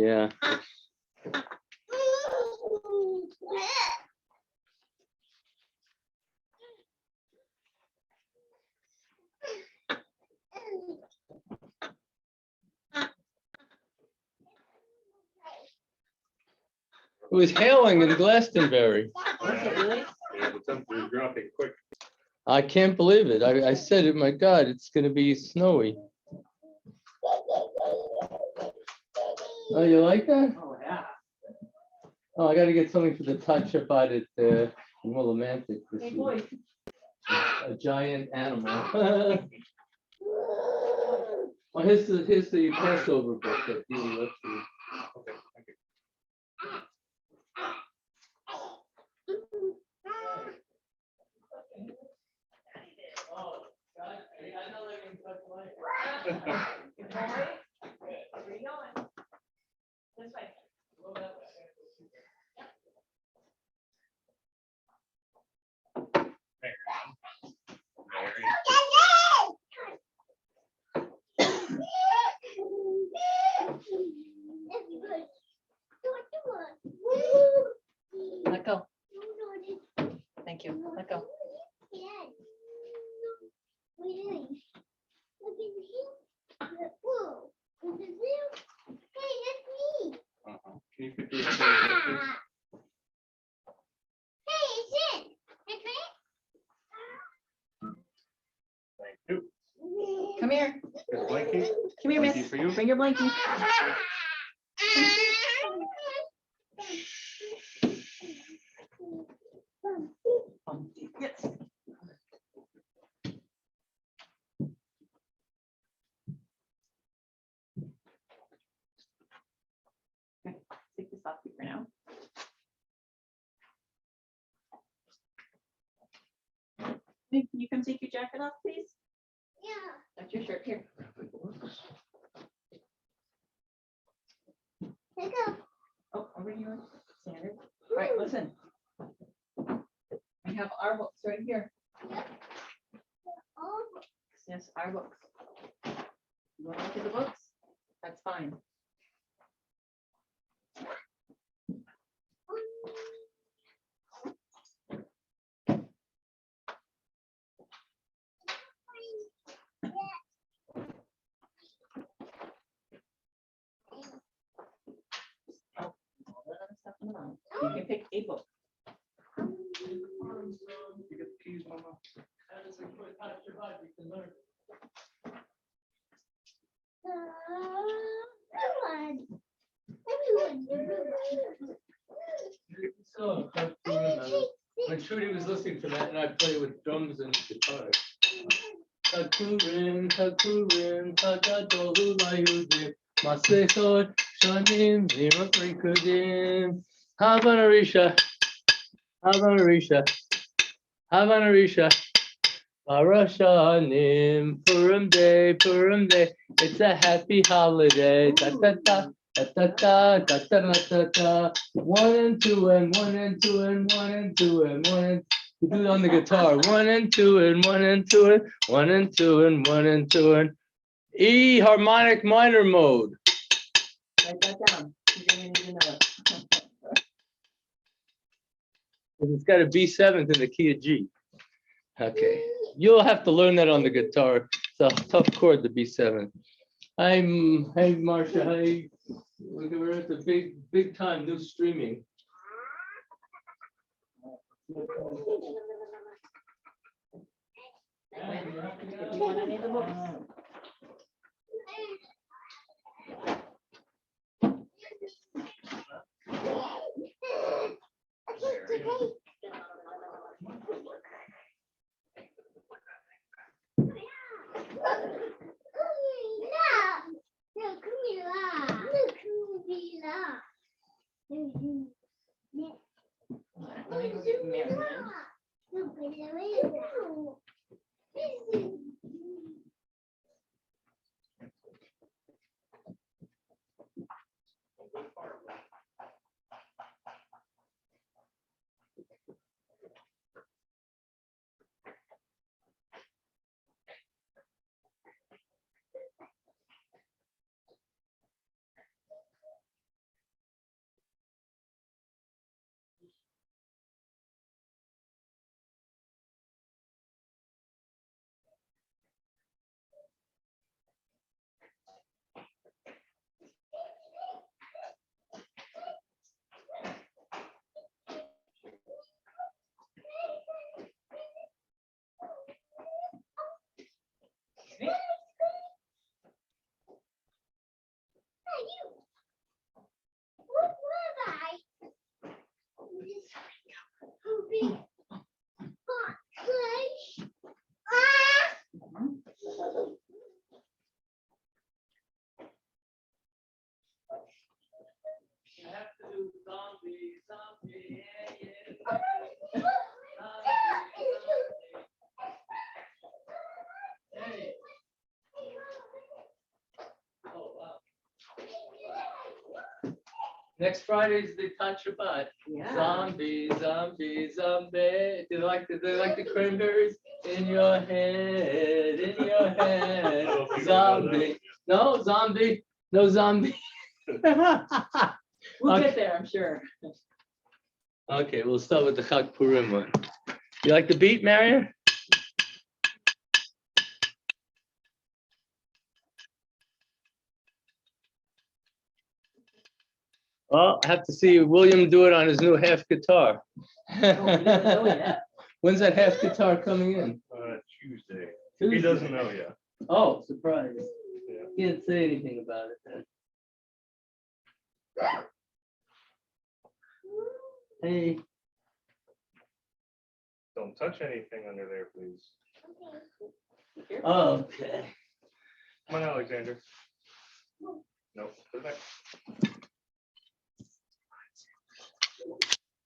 Yeah. It was hailing in Glastonbury. Yeah, the temperature's dropping quick. I can't believe it. I said it, my God, it's going to be snowy. Oh, you like that? Oh, yeah. Oh, I got to get something for the Tot Shabbat at Willimantic. Hey, boy. A giant animal. Oh, here's the Passover book that you left you. Okay, thank you. Oh, God, I know they can touch light. Good boy. Where you going? This way. Mary. Let go. Thank you. Let go. Can you put yours in? Thank you. Come here. Got a blankie? Come here, Blankie miss. for you? Bring your blankie. Yes. Okay, take this off you for now. Hey, can you come take your jacket off, please? Yeah. That's your shirt here. Oh, over here, Sanders. All right, listen. We have our books right here. Yes, our books. You want to look at the books? That's fine. Oh, all that other stuff in the bottom. You can pick a book. You get the keys, Mama. So, when Trudy was listening to that, and I play with drums and guitar. Hakurim, Hakurim, Hakadohu Layudim, Masechot, Shanim, Zimaprikudim, Havanarisha, Havanarisha, Havanarisha, Parashanim, Purim Day, Purim Day, it's a happy holiday, ta ta ta. Da, da, da, da, da, da, da. 1 and 2 and 1 and 2 and 1 and 2 and 1 and you do it on the guitar. 1 and 2 and 1 and 2 and 1 and 2 and 1 and 2 and E harmonic minor mode. Write that down. You're gonna need to know it. It's got a B7 in the key of G. Okay, you'll have to learn that on the guitar. It's a tough chord, the B7. Hey Marsha, hey, we're at the big time new streaming. If you want any of the books. Let me go get Marion. Next Friday is the Tot Shabbat. Yeah. Zombie, zombie, zombie. Do they like the cranberries? In your head, in your I head. don't think I know that Zombie. one No, zombie. No zombie. We'll Okay. get there, I'm sure. Okay, we'll start with the Chag Purim one. You like the beat, Marion? Well, I have to see William do it on his new half guitar. Oh, he doesn't know yet. When's that half guitar coming in? Tuesday. He Tuesday. doesn't know yet. Oh, surprise. Yeah. Can't say anything about it then. Hey, Don't touch anything under there, please. okay. Come on, Alexander. No, put it back.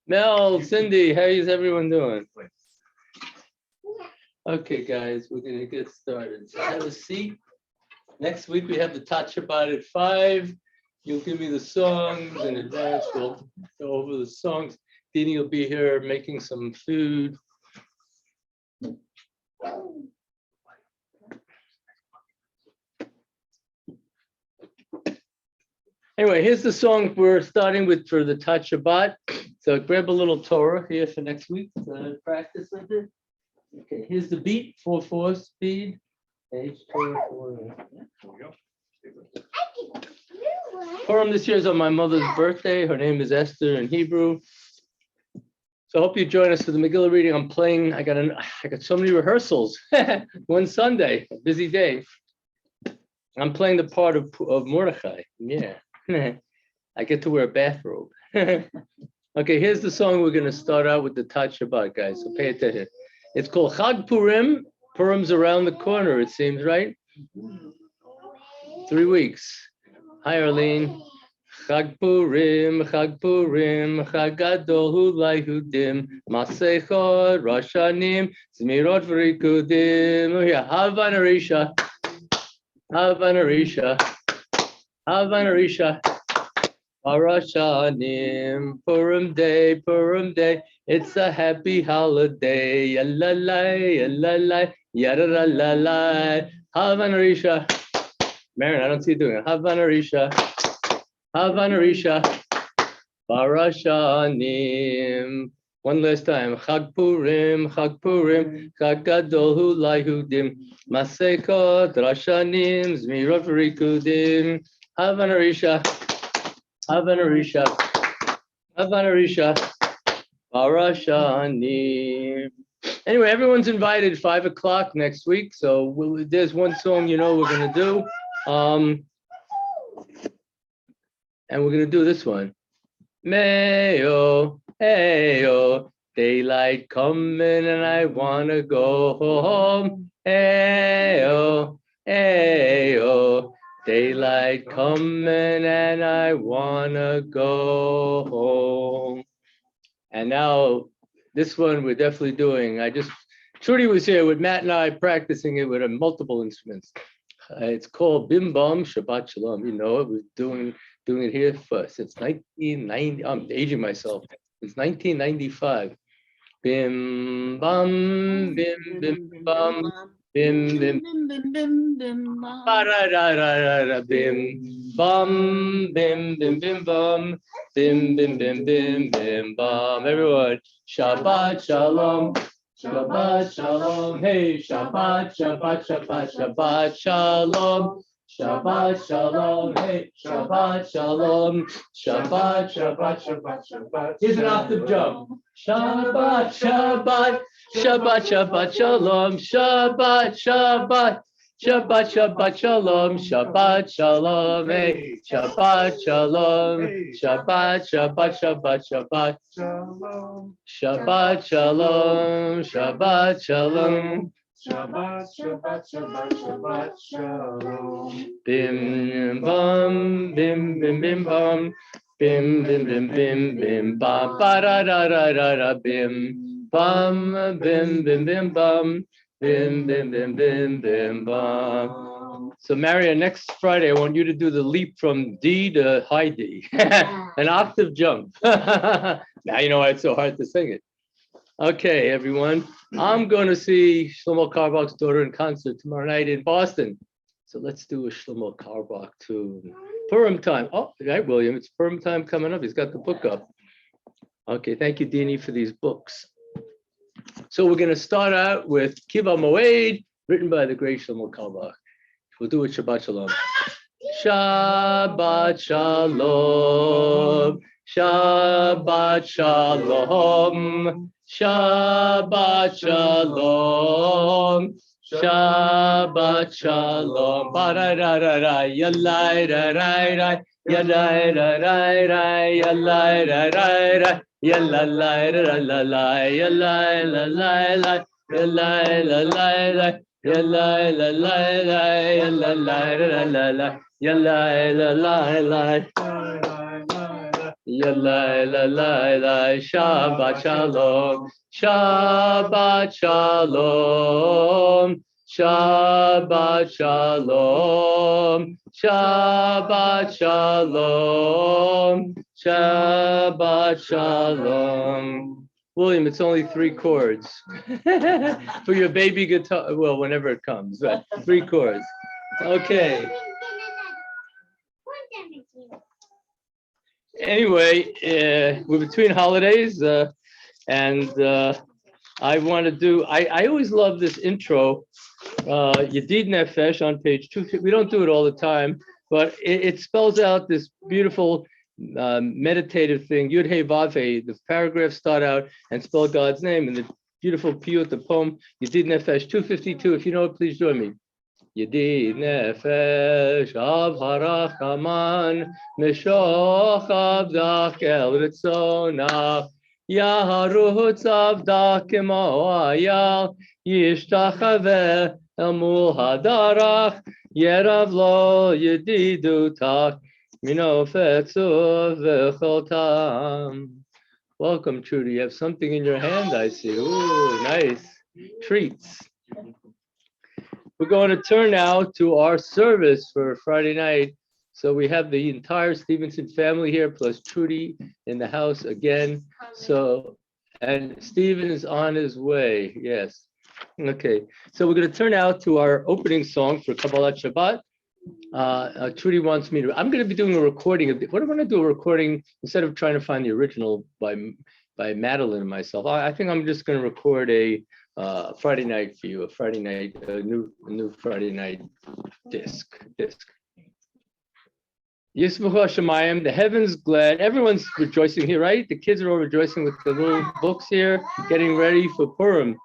Mel, Cindy, how is everyone doing? Okay, guys, we're gonna get started. So have a seat. Next week, we have the Tot Shabbat at 5. You'll give me the songs in advance. We'll go over the songs. Dini will be here making some food. Anyway, here's the song we're starting with for the Tot Shabbat. So grab a little Torah here for next week to practice with it. Okay, here's the beat, 4/4 speed. H Torah 4. There we go. Purim this year is on my mother's birthday. Her name is Esther in Hebrew. So I hope you join us for the Megillah reading. I'm playing. I got so many rehearsals. One Sunday, a busy day. I'm playing the part of Mordechai. Yeah. I get to wear a bathrobe. Okay, here's the song we're going to start out with the Tot Shabbat, guys. So pay attention. It's called Chag Purim. Purim's around the corner, it seems, right? 3 weeks. Hi, Arlene. Chag Purim, Chag Purim, Chag Gadol Hu Lahudim, Masechot, Rosh Hashanim, Zmirot V'Rikudim. Oh yeah, Havan Arisha, Havan Arisha, Havan Arisha. Rosh Hashanim, Purim Day, it's a happy holiday. Yalalai, yalalai, yaralalai. Havan Arisha. Marion, I don't see you doing it. Havan Arisha. Havan Arisha. Rosh Hashanim. One last time. Chag Purim, Chag Gadol Hu Lahudim, Masechot, Rosh Hashanim, Zmirot V'Rikudim. Havan Arisha. Havan Arisha. Havan Arisha. Rosh Hashanim. Anyway, everyone's invited 5 o'clock next week. So there's one song we're gonna do. And we're gonna do this one. Mayo, heyo, daylight coming and I wanna go home. Heyo, heyo, daylight coming and I wanna go home. And now this one we're definitely doing. Trudy was here with Matt and I practicing it with multiple instruments. It's called Bim Bam Shabbat Shalom. You know it. We're doing it here since 1990. I'm aging myself. Since 1995. Bim Bam Bim Bim Bam Bim Bim Ba-da-da-da-da-da, Bim Bam Bim Bim Bim Bam Bim Bim Bim Bim Bim Bam. Everyone, Shabbat Shalom. Shabbat Shalom, hey, Shabbat, Shabbat, Shabbat, Shabbat Shalom. Shabbat Shalom, hey, Shabbat Shalom. Shabbat, Shabbat, Shabbat, Shabbat. Here's an octave jump. Shabbat, Shabbat, Shabbat, Shabbat Shalom. Shabbat, Shabbat. Shabbat, Shabbat Shalom, Shabbat Shalom, hey, Shabbat Shalom, Shabbat, Shabbat, Shabbat, Shabbat, Shabbat Shalom, Shabbat Shalom, Shabbat, Shabbat, Shabbat, Shabbat, Shalom. Bim bam, bim bim bim bam, bim bim bim bim bim bam, ba da da da da da, bim bam, bim bim bim bam. Bim, bim, bim, bim, bim, bam. So Maria, next Friday, I want you to do the leap from D to high D, an octave jump. Now you know why it's so hard to sing it. Okay, everyone, I'm going to see Shlomo Carlebach's daughter in concert tomorrow night in Boston. So let's do a Shlomo Carlebach tune. Purim time. Oh, right, William, it's Purim time coming up. He's got the book up. Okay, thank you, Dini, for these books. So we're going to start out with Kiva Moed, written by the great Shlomo Carlebach. We'll do it Shabbat Shalom. Shabbat Shalom. Shabbat Shalom. Shabbat Shalom. Shabbat Shalom. Ba-da-da-da-da. Yalai-da-da-da. Yalai-da-da-da. Yalai-da-da-da. Yalai-da-da-da. Yalai-da-da-da. Yalai-da-da-da. Yalai-la-la-la. Yalai-la-la-la. Yalai-la-la-la. Shabbat Shalom. Shabbat Shalom. Shabbat Shalom. Shabbat Shalom. Shabbat Shalom. William, it's only 3 chords for your baby guitar. Well, whenever it comes, but 3 chords. Okay. Anyway, we're between holidays, and I want to do. I always love this intro. Yedid Nefesh on page 2. We don't do it all the time, but it spells out this beautiful meditative thing. Yud Hey Vav Hey. The paragraphs start out and spell God's name, and the beautiful piyut, the poem Yedid Nefesh 252. If you know it, please join me. Yedid Nefesh Av Harach Haman Meshoch Avdach El Ritzonach Yaharutz Avdach Kemo Ayal Yishtachaveh El Mul Hadarach Yerav Lo Yedidutach. Welcome, Trudy. You have something in your hand, I see. Ooh, nice. Treats. We're going to turn now to our service for Friday night. So we have the entire Stevenson family here, plus Trudy in the house again. So, and Stephen is on his way. Yes. Okay. So we're going to turn now to our opening song for Kabbalat Shabbat. Trudy wants me to. I'm going to be doing a recording of. What am I going to do? A recording instead of trying to find the original by Madeline and myself. I think I'm just going to record a Friday night for you. A Friday night, a new Friday night disc. Yismachu Hashemayim, the heavens glad. Everyone's rejoicing here, right? The kids are all rejoicing with the little books here, getting ready for Purim.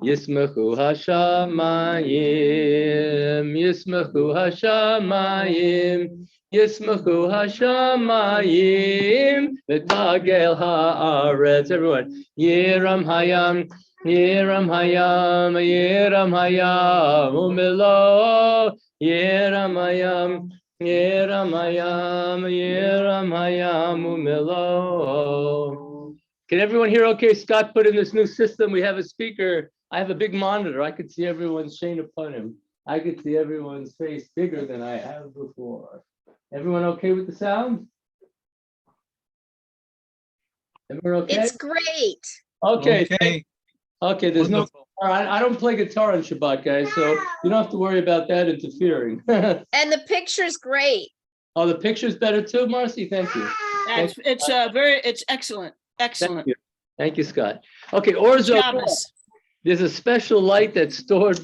Yismachu Hashamayim, Yismachu Hashamayim, Yismachu Hashamayim, V'tagel haaretz. Everyone, Yiram Hayam, Yiram Hayam, Yiram Hayam, Umilo, Yiram Hayam, Yiram Hayam, Yiram Hayam, Umilo. Can everyone hear okay? Scott put in this new system. We have a speaker. I have a big monitor. I could see everyone's shane upon him. I could see everyone's face bigger than I have before. Everyone okay with the sound? Everyone okay? It's great. Okay. Okay. There's Wonderful. no. All right. I don't play guitar on Shabbat, guys, so you don't have to worry about that interfering. And the picture's great. Oh, the picture's better too, Marcy. Thank you. It's excellent. Excellent. Thank you, Scott. Okay, Orzo. Shabbos. There's a special light that's stored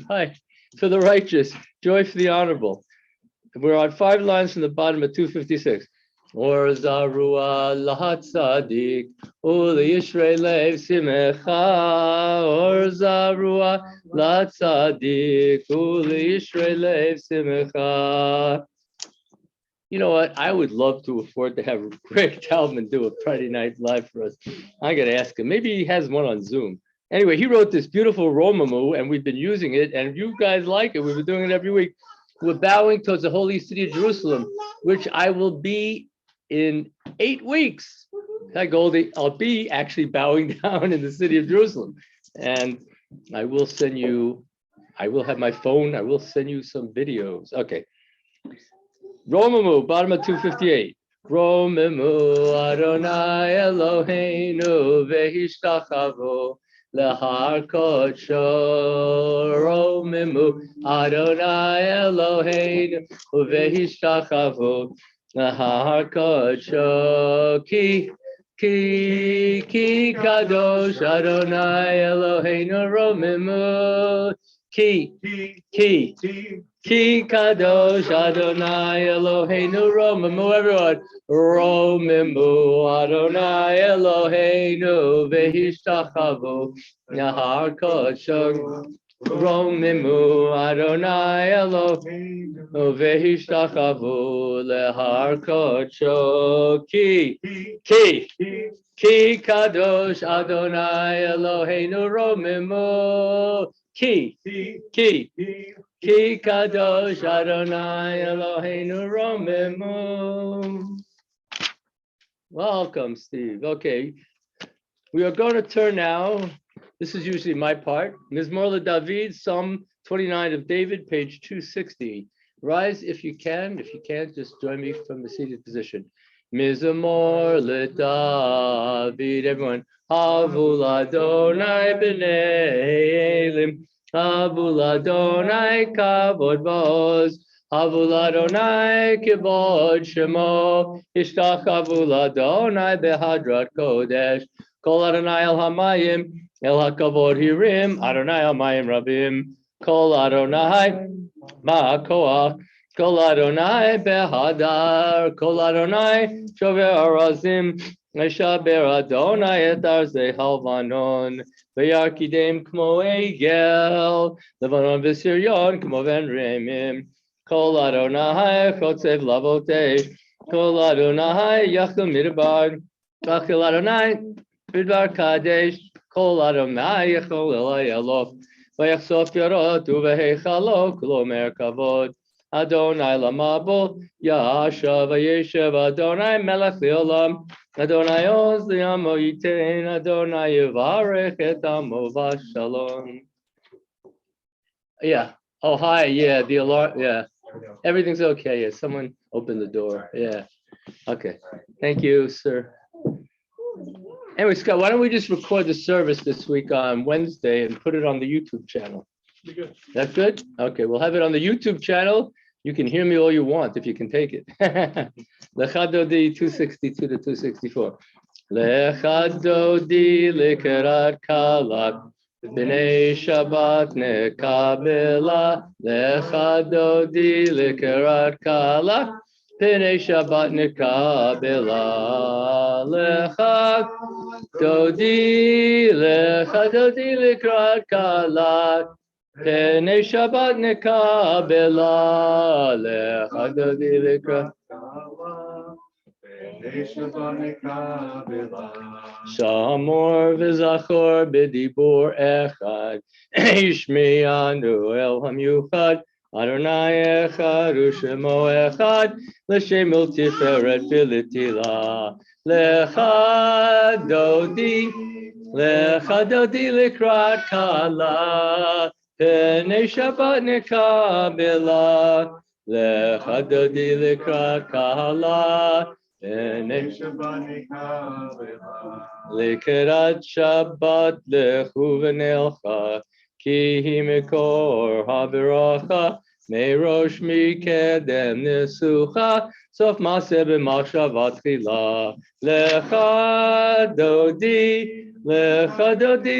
for the righteous, joy for the honorable. We're on 5 lines from the bottom of 256. Or Zarua Lahat Sadik, Uli Yishrei Lev Simecha. Or Zarua Lahat Sadik, Uli Yishrei Lev Simecha. You know what? I would love to afford to have Greg Talman do a Friday night live for us. I got to ask him. Maybe he has one on Zoom. Anyway, he wrote this beautiful Romamu, and we've been using it. And if you guys like it, we've been doing it every week. We're bowing towards the holy city of Jerusalem, which I will be in 8 weeks. Hi, Goldie. I'll be actually bowing down in the city of Jerusalem. And I will send you I will have my phone. I will send you some videos. Okay. Romamu, bottom of 258. Romamu Adonai Eloheinu vehishtachavu lehar kodsho. Romamu Adonai Eloheinu vehishtachavu lehar kodsho. Ki kadosh Adonai Eloheinu romamu. Ki kadosh Adonai Eloheinu romamu. Everyone, romamu Adonai Eloheinu vehishtachavu nahar kodsho. Romamu Adonai Eloheinu vehishtachavu lehar kodsho. Ki kadosh Adonai Eloheinu romamu. Ki kadosh Adonai Eloheinu romamu. Welcome, Steve. Okay, we are going to turn now. This is usually my part. Mizmor David, Psalm 29 of David, page 260. Rise if you can. If you can't, just join me from the seated position. Mizmor David, everyone. Havul Adonai b'nei Elim. Havul Adonai kavod v'oz. Havul Adonai kivod shemo. Ishtachavul Adonai behadrat kodesh. Kol Adonai el hamayim. El hakavod hirim. Adonai hamayim rabim. Kol Adonai ma'akoach. Kol Adonai behadar. Kol Adonai shover arazim. Meshaber Adonai et arzei halvanon. V'yarkidem kmo egel. Levanon v'siryon kmo ven remim. Kol Adonai chotzev lavotei. Kol Adonai yachel midbar. Kol Adonai midbar kadesh. Kol Adonai yachol elai elof. V'yachsof yarot uvehechalo klomer kavod. Adonai lamabol yasha v'yeshev Adonai melech leolam. Adonai oz li'amo yitein. Adonai yivarech et amo v'shalom. Yeah. Oh, hi. Yeah, the alarm. Yeah. Everything's okay. Yeah, someone opened the door. Yeah. Okay. Thank you, sir. Anyway, Scott, why don't we just record the service this week on Wednesday and put it on the YouTube channel? That's good? Okay, we'll have it on the YouTube channel. You can hear me all you want if you can take it. Lechadodi 262 to 264. Lechadodi likerat kalak. B'nei Shabbat nekabela. Lechadodi likerat kalak. B'nei Shabbat nekabela. Lechadodi likerat kalak. B'nei Shabbat nekabela. Lechadodi likerat Shamor v'zachor b'dibur echad. Ishmi'anu el hamyuchad. Adonai echad u'shemo echad. L'shem il tiferet v'litila. Lechadodi likrat kala. B'nei Shabbat nekabela. Lechadodi likrat kala. Likerat Shabbat lechu v'nelcha. Ki hi mikor haviracha. Merosh mikedem nesucha. Sof maseh b'machshavat tchila. Lechadodi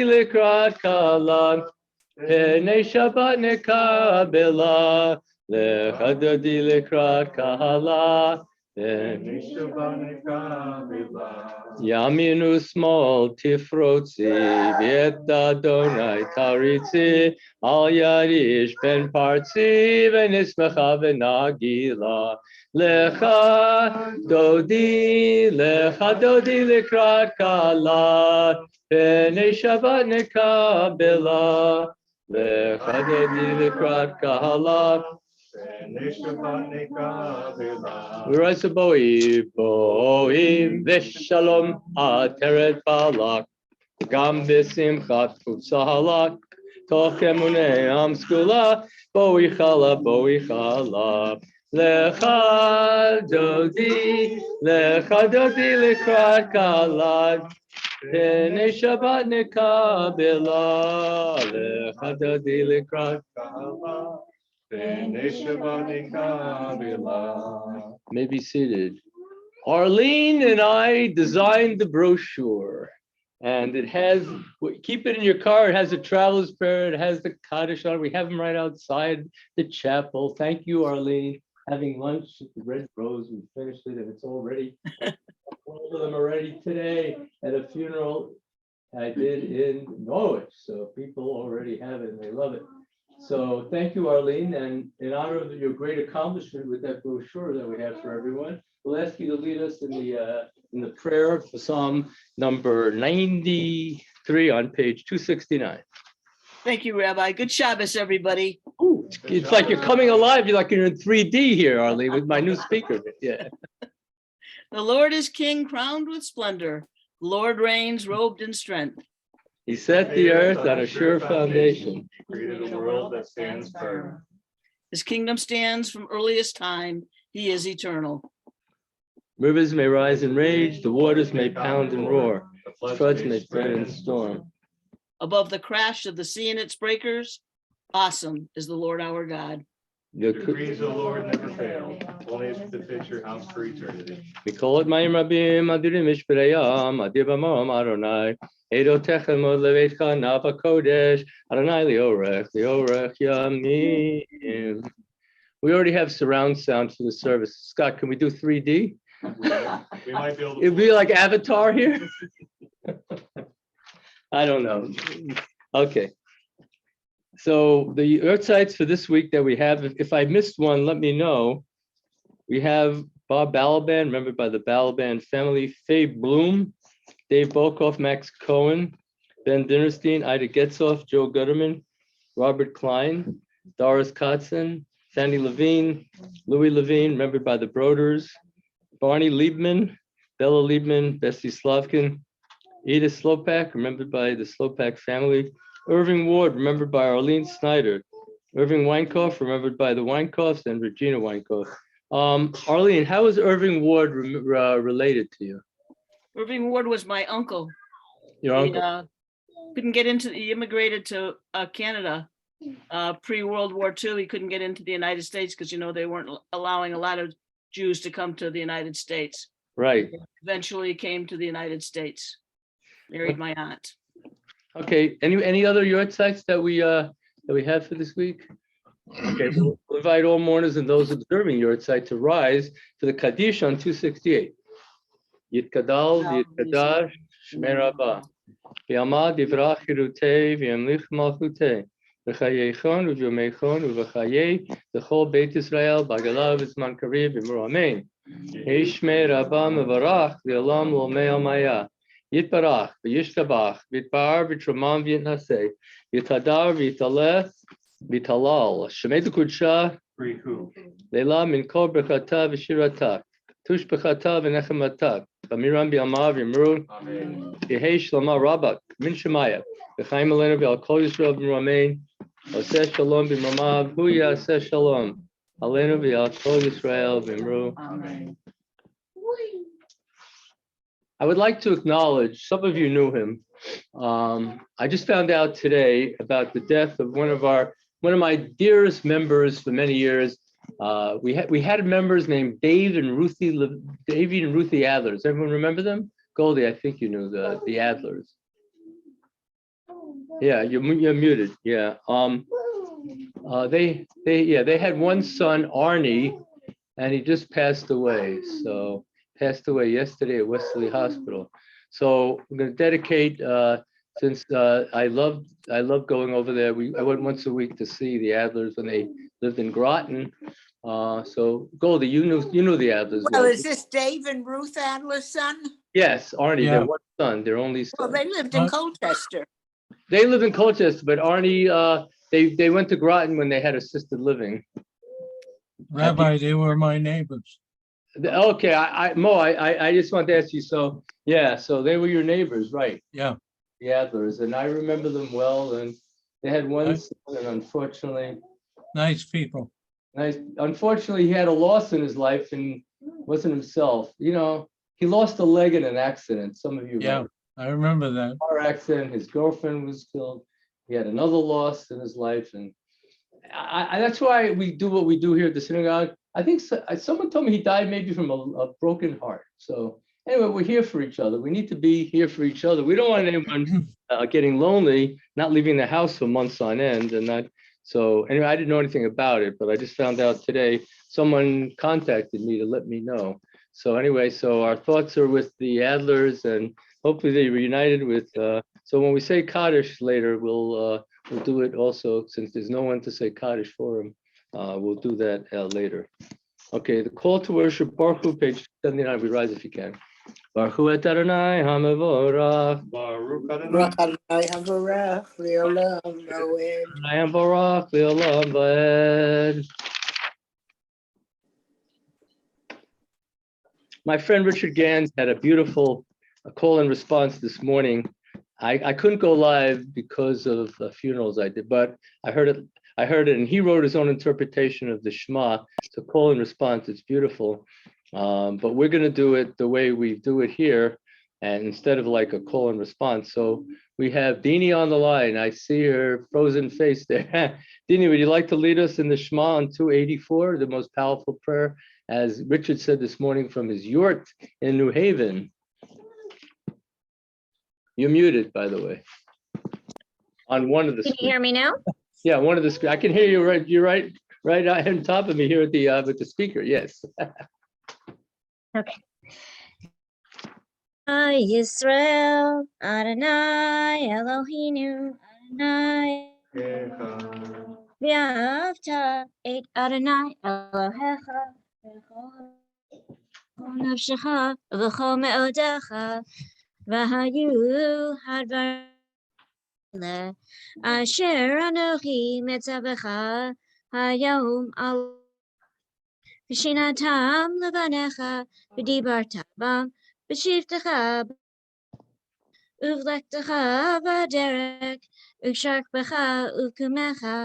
likrat kala. B'nei Shabbat nekabela. Lechadodi likrat kala. Yaminu small tifrotzi v'et Adonai taritzi al yarish ben partzi v'nismecha v'nagila lecha dodi likrat kala b'nei Shabbat nekabela lecha dodi likrat kala. We rise to Boim v'shalom ateret balak gam b'simchat utzahalak toch emunei am skula, boi chala, lecha dodi lekrat kalad, Pnei Shabbat nekabela, lecha dodi lekrat kalad. May be seated. Arlene and I designed the brochure, and it has, keep it in your car, it has a traveler's prayer, it has the Kaddish on it. We have them right outside the chapel. Thank you, Arlene. Having lunch at the Red Rose, we finished it and it's all ready. All of them are ready today at a funeral I did in Norwich. So people already have it and they love it. So thank you, Arlene, and in honor of your great accomplishment with that brochure that we have for everyone, we'll ask you to lead us in the prayer for Psalm number 93 on page 269. Thank you, Rabbi. Good Shabbos, everybody. Ooh, it's like you're coming alive. You're like you're in 3D here, Arlene, with my new speaker. Yeah. The Lord is King, crowned with splendor. The Lord reigns, robed in strength. He set the earth on a sure foundation. He created a world that stands firm. His kingdom stands from earliest time. He is eternal. Rivers may rise and rage, the waters may pound and roar, the floods may spread and storm. Above the crash of the sea and its breakers, awesome is the Lord our God. The decrees of the Lord never fail, only to fit your house for eternity. We call it Mayim Rabim, Adirim Ishbirayam, Adibamam Adonai, Edo Techem Od Leveitcha Nava Kodesh, Adonai Liorech Yamim. We already have surround sound for the service. Scott, can we do 3D? We might be able to. It'd be like Avatar here. I don't know. Okay. So the earth sites for this week that we have, if I missed one, let me know. We have Bob Balaban, remembered by the Balaban family, Faye Bloom, Dave Bokoff, Max Cohen, Ben Dinnerstein, Ida Getzoff, Joe Gutterman, Robert Klein, Doris Kotzen, Sandy Levine, Louis Levine, remembered by the Broders, Barney Liebman, Bella Liebman, Bessie Slavkin, Edith Slopak, remembered by the Slopak family, Irving Ward, remembered by Arlene Snyder, Irving Weinkoff, remembered by the Weinkoffs, and Regina Weinkoff. Arlene, how is Irving Ward related to you? Irving Ward was my uncle. Your He uncle? couldn't get into, he immigrated to Canada pre-World War II. He couldn't get into the United States because, you know, they weren't allowing a lot of Jews to come to the United States. Right. Eventually came to the United States, married my aunt. Okay. Any other yard sites that we have for this week? Okay, we'll invite all mourners and those observing yard site to rise for the Kaddish on 268. Yitkadal, Yitkadash, Shmei Rabbah. V'yamad yivrach Yerutei, v'yamlich malchutei. V'chayeichon, v'yomeichon, v'chayei, v'chol Beit Yisrael, b'agalav v'zman kariv, v'mur amen. Shmei Rabbah mevarach, v'yalam l'omei almaya. Yitbarach, v'yishtabach, v'yitbar, v'yitramam, v'yitnaseh. Yitadar, v'yitaleh, Vitalal, Shemed Kudsha, Leila min kol brachata v'shirata, Tush b'chata v'nechemata, B'miram b'yamav yimru, Yehei shlama rabak, min shemaya, V'chaim alenu v'al kol Yisrael b'mramein, Oseh shalom b'mramav, Hu yaseh shalom, alenu v'al kol Yisrael b'mru. Amen. I would like to acknowledge, some of you knew him. I just found out today about the death of one of my dearest members for many years. We had members named David and Ruthie Adlers. Everyone remember them? Goldie, I think you knew the Adlers. Yeah, you're muted. Yeah. They had one son, Arnie, and he just passed away. So passed away yesterday at Wesley Hospital. So I'm going to dedicate, since I love going over there. I went once a week to see the Adlers when they lived in Groton. So Goldie, you knew the Adlers. Well, is this Dave and Ruth Adler's son? Yes, Arnie, Yeah. their one son, their only son. Well, they lived in Colchester. They live in Colchester, but Arnie, they went to Groton when they had assisted living. Rabbi, they were my neighbors. Okay, Mo, I just wanted to ask you. So yeah, so they were your neighbors, right? Yeah. The Adlers, and I remember them well, and They had one Right. son, and unfortunately, Nice people. he had a loss in his life and wasn't himself. You know, he lost a leg in an accident. Some of you Yeah, remember. I remember that. Car accident. His girlfriend was killed. He had another loss in his life, and that's why we do what we do here at the synagogue. I think someone told me he died maybe from a broken heart. So anyway, we're here for each other. We need to be here for each other. We don't want anyone getting lonely, not leaving the house for months on end, and that. So anyway, I didn't know anything about it, but I just found out today. Someone contacted me to let me know. So anyway, so our thoughts are with the Adlers, and hopefully they reunited with. So when we say Kaddish later, we'll do it also, since there's no one to say Kaddish for him. We'll do that later. Okay, the call to worship, Baruch Hu, page 79. We rise if you can. Baruch Hu et Adonai HaMevorach. Baruch Adonai. Baruch Adonai havarach le'olam va'ed. Adonai HaMevorach le'olam va'ed. My friend Richard Gans had a beautiful call and response this morning. I couldn't go live because of funerals I did, but I heard it, and he wrote his own interpretation of the Shema. It's a call and response. It's beautiful. But we're going to do it the way we do it here, and instead of like a call and response. So we have Dini on the line. I see her frozen face there. Dini, would you like to lead us in the Shema on 284, the most powerful prayer, as Richard said this morning from his yurt in New Haven? You're muted, by the way. On one of the Can you hear me now? Yeah, one of the. I can hear you right. You're right on top of me here at the with the speaker. Yes. Okay. Yisrael, Adonai, Eloheinu, Adonai, V'ahavta et Adonai Elohecha v'chol nafshecha v'chol me'odecha v'hayu hadvarim asher anochi metzavecha hayom al v'shinatam levanecha v'dibarta bam v'shivtecha uvlektecha v'derek u'sharkbecha u'kumecha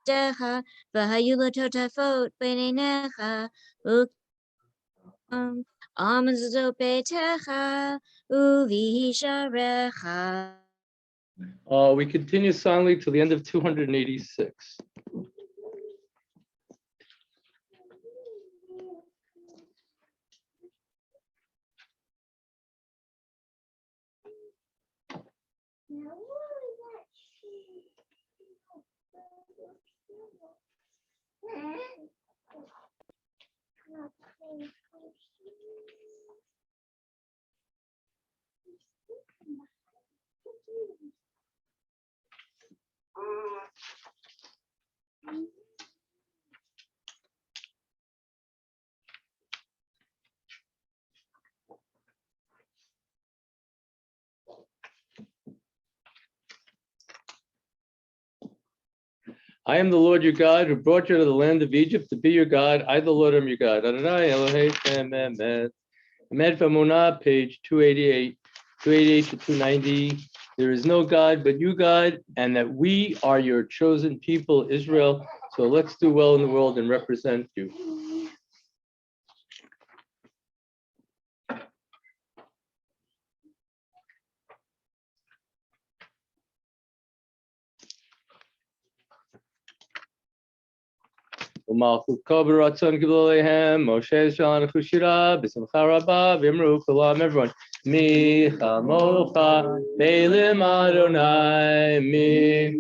decha v'hayu totafot b'neinecha Amazo betecha uvisharecha. We continue silently till the end of 286. I am the Lord your God who brought you to the land of Egypt to be your God. I, the Lord, am your God. Adonai Elohei Shem Emet. Emet V'Emunah, page 288 to 290. There is no God but you, God, and that we are your chosen people, Israel. So let's do well in the world and represent you. ומלכות כה ברצון קיבלו עליהם, משה שלח שירה בשמחה רבה, ואמרו כולם, everyone, מי כמוך באלם אדוני, מי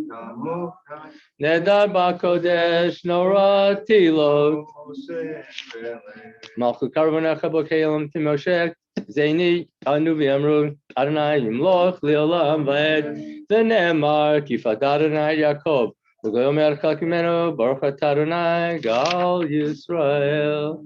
נהדר בקודש, נורא תהילות. מלכות קרבנך בקהלם תמושך, זני ענו ואמרו, אדוני ימלוך לעולם ועד, ונאמר כי פקד אדוני יעקב. Baruch atah Adonai Gal Yisrael.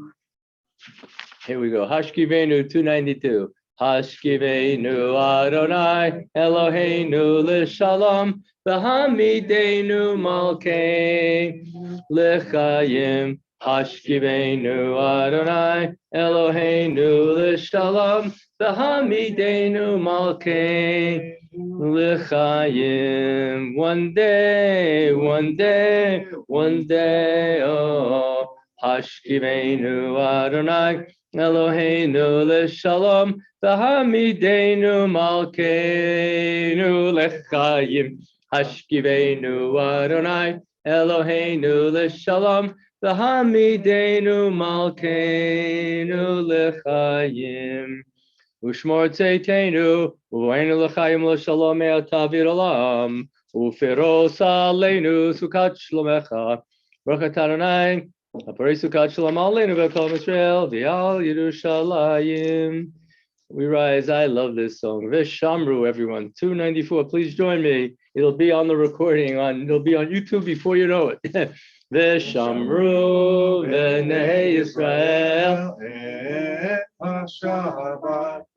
Here we go. Hashkivenu 292. Hashkivenu Adonai Eloheinu l'shalom v'hamidenu malkein l'chayim Hashkiveinu Adonai Eloheinu l'shalom v'hamidenu malkeinu l'chaim. One day, one day, one day, oh. Hashkiveinu Adonai Eloheinu l'shalom v'hamidenu malkeinu l'chaim. Hashkiveinu Adonai Eloheinu l'shalom v'hamidenu malkeinu l'chaim. Ushmor tzeitenu u'einu l'chaim l'shalom me'atavir olam u'firos aleinu sukat shlomecha brachat Adonai aparei sukat shalom aleinu v'kol Yisrael v'al Yerushalayim. We rise. I love this song. Vishamru, everyone. 294. Please join me. It'll be on the recording. It'll be on YouTube before you know it. Vishamru v'nei Yisrael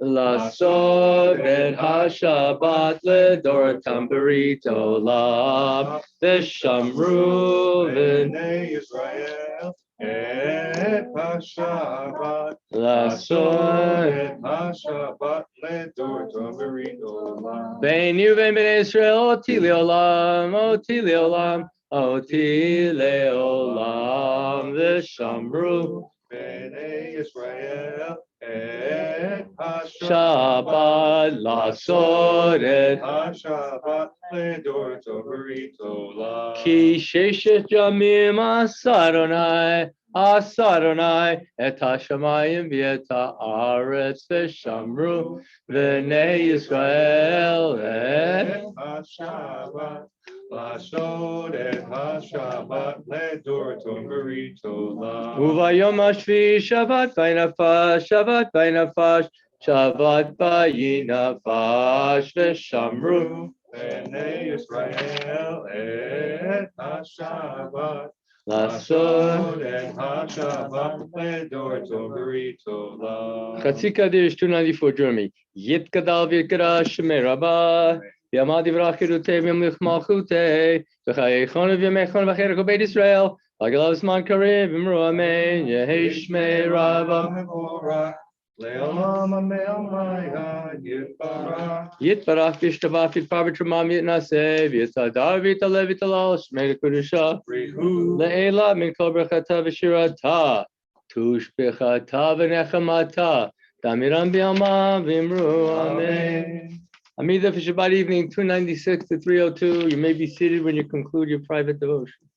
lasod et hashabat ledoratam berit olam. Vishamru v'nei Yisrael et hashabat lasod et hashabat ledoratam berit olam. Bein you vein bnei Israel oti leolam, oti leolam, oti leolam. V'shamru Bnei Yisrael et Shabbat lasod et hashabat ledoratam berit olam. Ki sheshet yamim asaronai, asaronai, et hashamayim v'et haaretz v'shamru v'nei Yisrael et hashabat lasod et hashabat ledoratam berit olam. Uvayom hashvi Shabbat v'nafash, Shabbat v'nafash, Shabbat v'nafash v'shamru Bnei Yisrael et hashabat lasod. et hashabat ledoratam berit olam. Chatzi Kaddish 294 Jeremy. Yit Gadal Vikara Shemei Rabbah. Yamad Yivrach Yerutei V'yamlich Malchutei. V'chayechon v'yamechon v'cherech Beit Israel. V'agalav Zman Karev V'mru Amen. Yehi Shmei Rabbah. Leolam ameomaya yitbarach. Yitbarach V'ishtabach V'yitbar B'tramam Yitnaseh. V'yitzadar V'yitaleh V'yitalal Shmei Kedusha. Rihu Le'ela min kol brachata v'shirata. Tush b'chata v'nechamata. Damiram b'yama v'imru amen. Amida for Shabbat evening 296 to 302. You may be seated when you conclude your private devotion.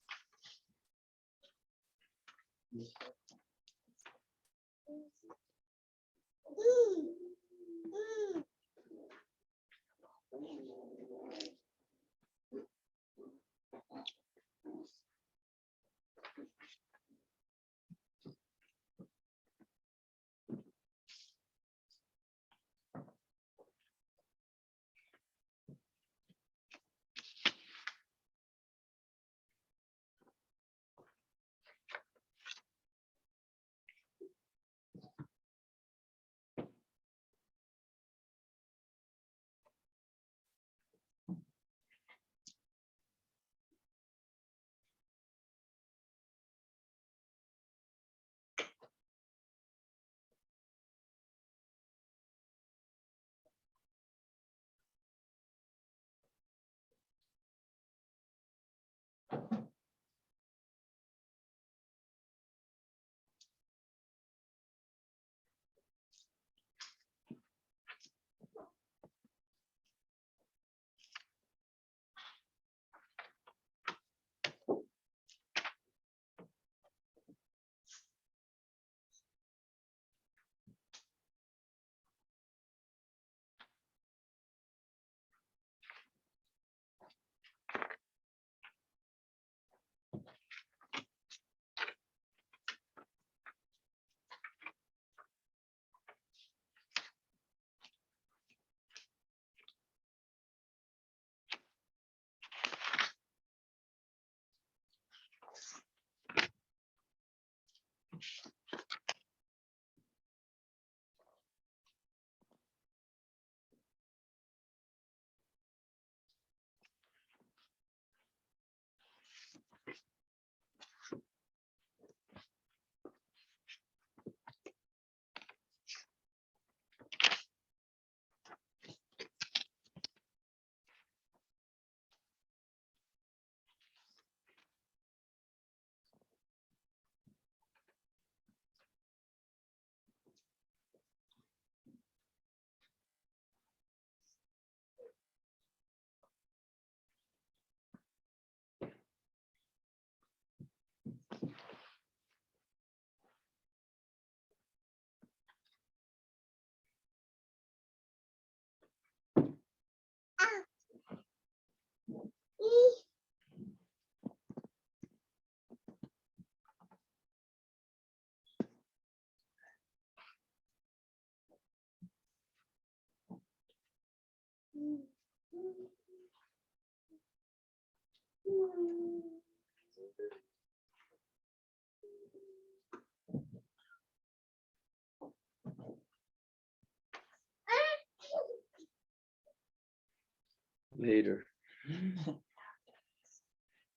later.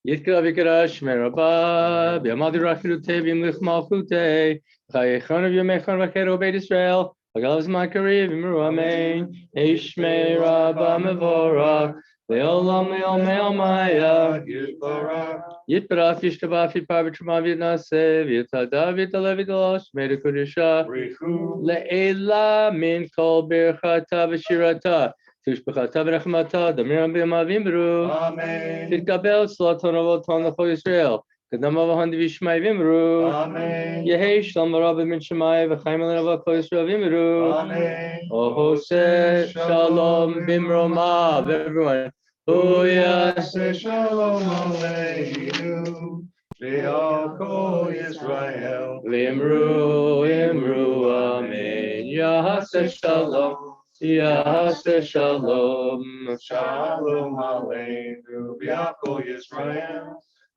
Yitkra v'karash merabah, b'yamadi rachilute v'imlich malchute, chayechon of yomechon v'cheru beit Israel, v'galavz makari v'imru amen, ishmei rabba mevorach, ve'olam me'ol maya, yitbarach yishtabach v'yipar v'truma v'yitnaseh, v'yitada v'yitalev v'yitalosh, me'ed kodesha, le'ela min kol birchata v'shirata, tushbechata v'rachmata, damiram b'yamavim b'ru, Amen. תתקבל צלתון אבותינו לכל ישראל, קדם אבותינו וישמעי ויאמרו, Amen. יהי שלום רב מן שמיים וחיים עלינו לכל ישראל ויאמרו, Amen. עושה שלום במרומיו, everyone, הוא יעשה Shalom Aleinu, Le'al Kol Yisrael. ויאמרו, אמרו אמן, יעשה שלום, יעשה שלום, Shalom Aleinu, Le'al Kol Yisrael.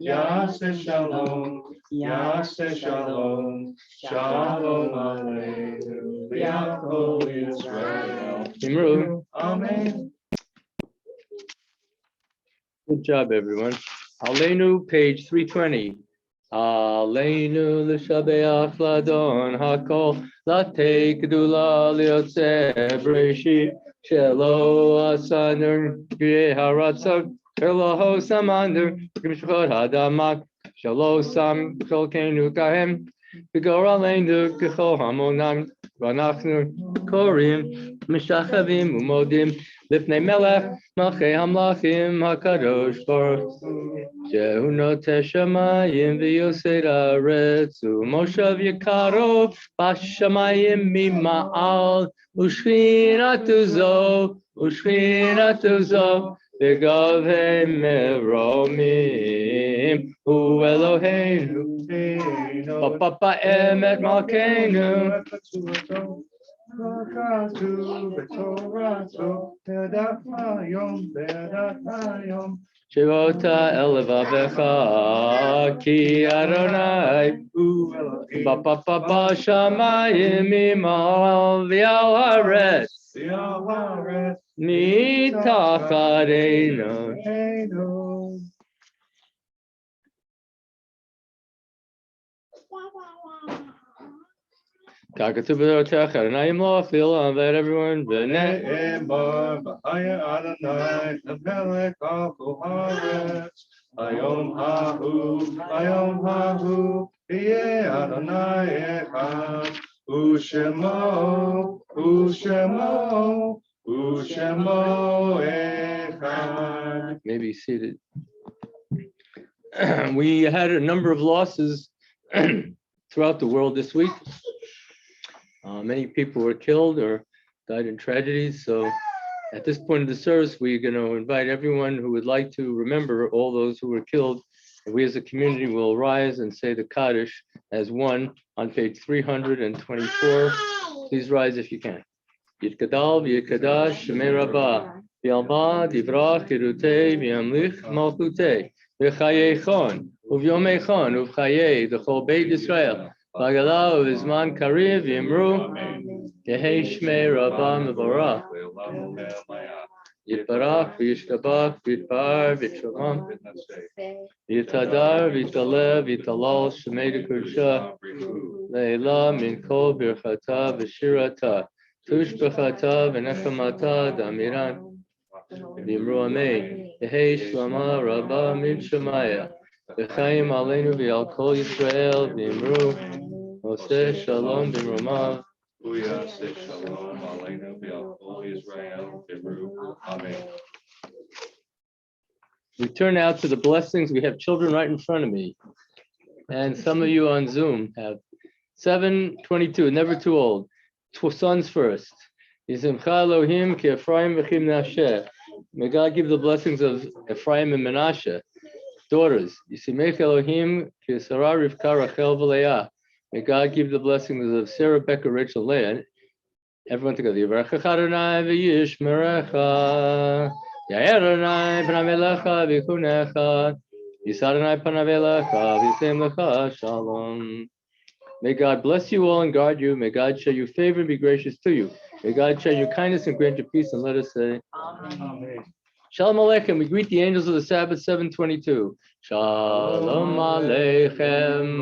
Yaseh Shalom, Yaseh Shalom, Shalom Aleinu, Le'al Kol Yisrael. אמרו. Amen. Good job, everyone. Aleinu, page 320. Aleinu l'shabeach ladon hakol latei kedula liotze breshit shelo asaner kriye haratzon shelo samander kimshchot hadamak shelo sam cholkenu kahem v'gor aleinu kechol hamonam v'anachnu korim mishachavim umodim lifnei melech malchei hamlachim hakadosh baruch Shehu noteh shamayim v'yosei haaretz u'moshav yikaro b'shamayim mima'al u'shchinatu zo v'gavei meromim hu Eloheinu b'papa emet malkeinu Shivota elevavecha ki Adonai b'papa shamayim imal v'al haaretz mitachadenu. Kakatu b'dorotech Adonai yimloch v'yolam let everyone v'neh Ne'emar b'chaya Adonai lemelech al kol haaretz. Hayom hahu, yeh Adonai echad. U'shemo echad. Maybe seated. We had a number of losses throughout the world this week. Many people were killed or died in tragedies. So at this point of the service, we're going to invite everyone who would like to remember all those who were killed. And we as a community will rise and say the Kaddish as one on page 324. Please rise if you can. Yitkadal v'yikadash shemei rabbah v'yalma divrach yirutei v'yamlich malchutei v'chayechon uv'yomechon uv'chayei v'chol beit Yisrael v'agala uv'zman kariv v'yimru yehei shmei rabbah mevorach yitbarach v'yishtabach v'yitpar v'yitshomam v'yitadar v'yitalev v'yitalal shemei d'kedusha le'ela min kol birchata v'shirata tushbechata v'nechamata damiran v'yimru amen yehei shlama rabba min shemaya v'chaim aleinu v'yal kol Yisrael v'yimru oseh shalom b'mromav. Yaseh Shalom Aleinu v'al kol Yisrael v'imru. Amen. We turn now to the blessings. We have children right in front of me. And some of you on Zoom have 7:22, never too old. Sons first. Yizimcha Elohim ki Ephraim v'chim Menashe. May God give the blessings of Ephraim and Menashe. Daughters. Yisimech Elohim ki Sarah Rivka Rachel v'Leah. May God give the blessings of Sarah, Becca, Rachel, Leah. Everyone together. Yivarechach Adonai v'yishmerecha. Yair Adonai panav elecha v'chunecha. Yisad Adonai panav elecha v'yitem lecha shalom. May God bless you all and guard you. May God show you favor and be gracious to you. May God show you kindness and grant you peace. And let us say, Amen. Shalom Aleichem. We greet the angels of the Sabbath 722. Shalom Aleichem.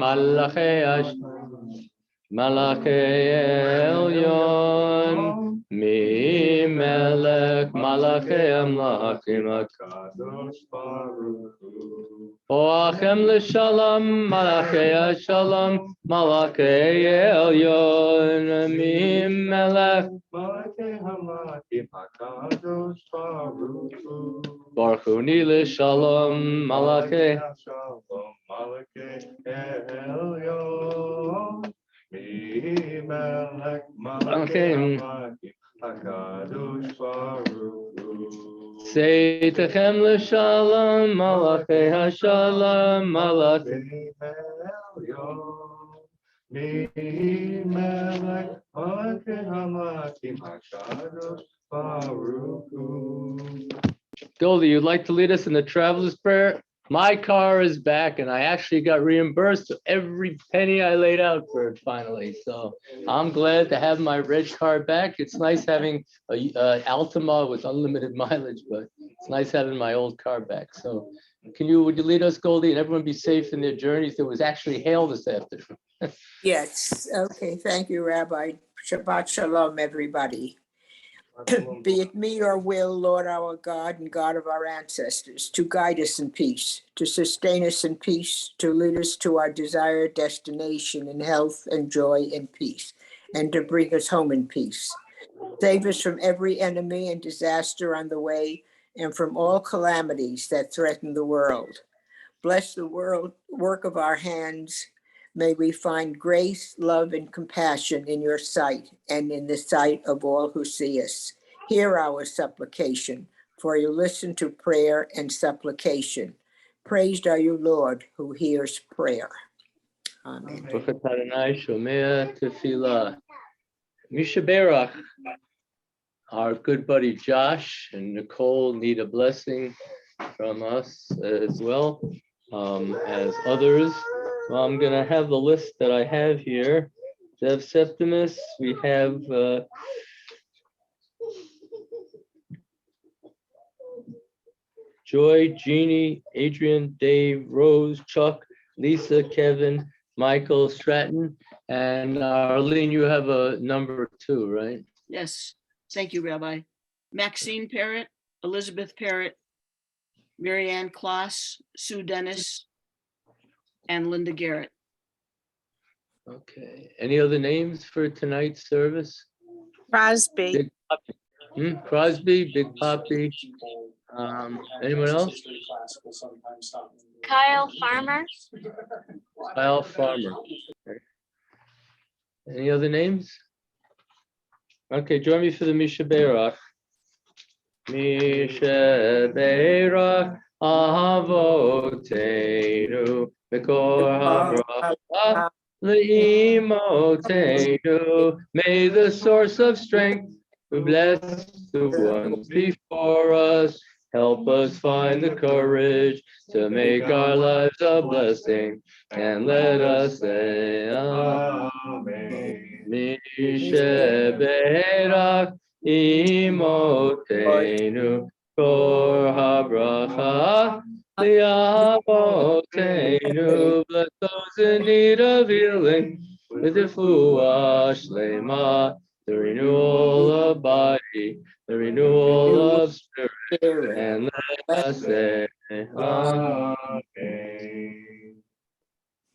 Malachei Elyon. Mi melech malachei amlachim Kadosh Baruch Hu. Oachem l'shalom, malachei shalom, malachei elyon, mi melech. Malachei Hamlachim HaKadosh Baruch Hu. Baruch Hu l'shalom, malachei. Shalom Malachei Elyon. Mi melech malachei Hamlachim HaKadosh Baruch Hu. Seitechem l'shalom, malachei hashalom, malachei. Mi melech malachei Hamlachim HaKadosh Baruch Hu. Goldie, you'd like to lead us in the traveler's prayer? My car is back and I actually got reimbursed for every penny I laid out for it finally. So I'm glad to have my red car back. It's nice having a Altima with unlimited mileage, but it's nice having my old car back. So would you lead us, Goldie, and everyone be safe in their journeys? There was actually hail this afternoon. Yes, okay, thank you, Rabbi. Shabbat Shalom, everybody. Be it me your will, Lord our God and God of our ancestors, to guide us in peace, to sustain us in peace, to lead us to our desired destination in health and joy and peace, and to bring us home in peace. Save us from every enemy and disaster on the way, and from all calamities that threaten the world. Bless the work of our hands. May we find grace, love, and compassion in your sight and in the sight of all who see us. Hear our supplication, for you listen to prayer and supplication. Praised are you, Lord, who hears prayer. Amen. Baruch Adonai shomea tefillah. Misha Berach, our good buddy Josh and Nicole need a blessing from us as well as others. So I'm going to have the list that I have here. Zev Septimus, we have Joy, Jeannie, Adrian, Dave, Rose, Chuck, Lisa, Kevin, Michael, Stratton, and Arlene, you have a number 2, right? Yes, thank you, Rabbi. Maxine Parrott, Elizabeth Parrott, Marianne Kloss, Sue Dennis, and Linda Garrett. Okay. Any other names for tonight's service? Crosby. Big Poppy. Crosby, Big Poppy. Anyone else? Kyle Farmer. Kyle Farmer. Okay. Any other names? Okay, join me for the Misha Berach. Misha Berach Avotenu Bekor HaBracha Le'imotenu. May the source of strength who bless the ones before us help us find the courage to make our lives a blessing, and let us say Amen. Misha Berach Imotenu Kor HaBracha Li'avotenu. Bless those in need of healing with the Refuah Shlema, the renewal of body, the renewal of spirit, and let us say Amen.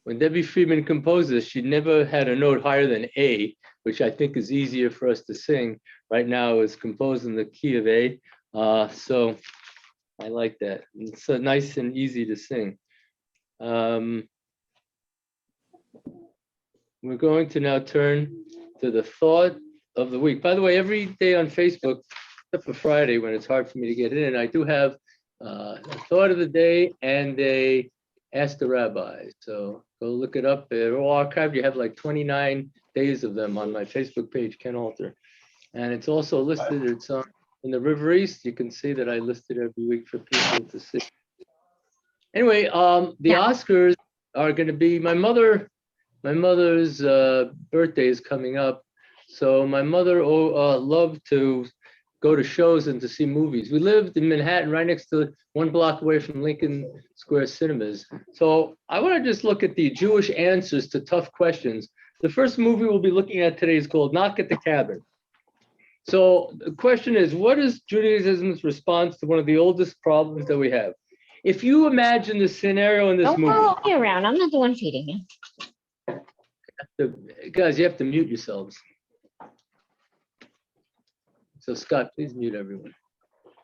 When Debbie Friedman composed this, she never had a note higher than A, which I think is easier for us to sing. Right now it's composed in the key of A. So I like that. It's so nice and easy to sing. We're going to now turn to the thought of the week. By the way, every day on Facebook, except for Friday when it's hard for me to get in, I do have a thought of the day and a Ask the Rabbi. So go look it up. They're all archived. You have like 29 days of them on my Facebook page, Ken Halter. And it's also listed, it's on in the River East. You can see that I listed every week for people to see. Anyway, the Oscars are going to be my mother's birthday is coming up. So my mother loved to go to shows and to see movies. We lived in Manhattan, right next to 1 block away from Lincoln Square Cinemas. So I want to just look at the Jewish answers to tough questions. The first movie we'll be looking at today is called Knock at the Cabin. So the question is, what is Judaism's response to one of the oldest problems that we have? If you imagine the scenario in this Don't movie, follow me around. I'm not the one feeding you. guys, you have to mute yourselves. So Scott, please mute everyone.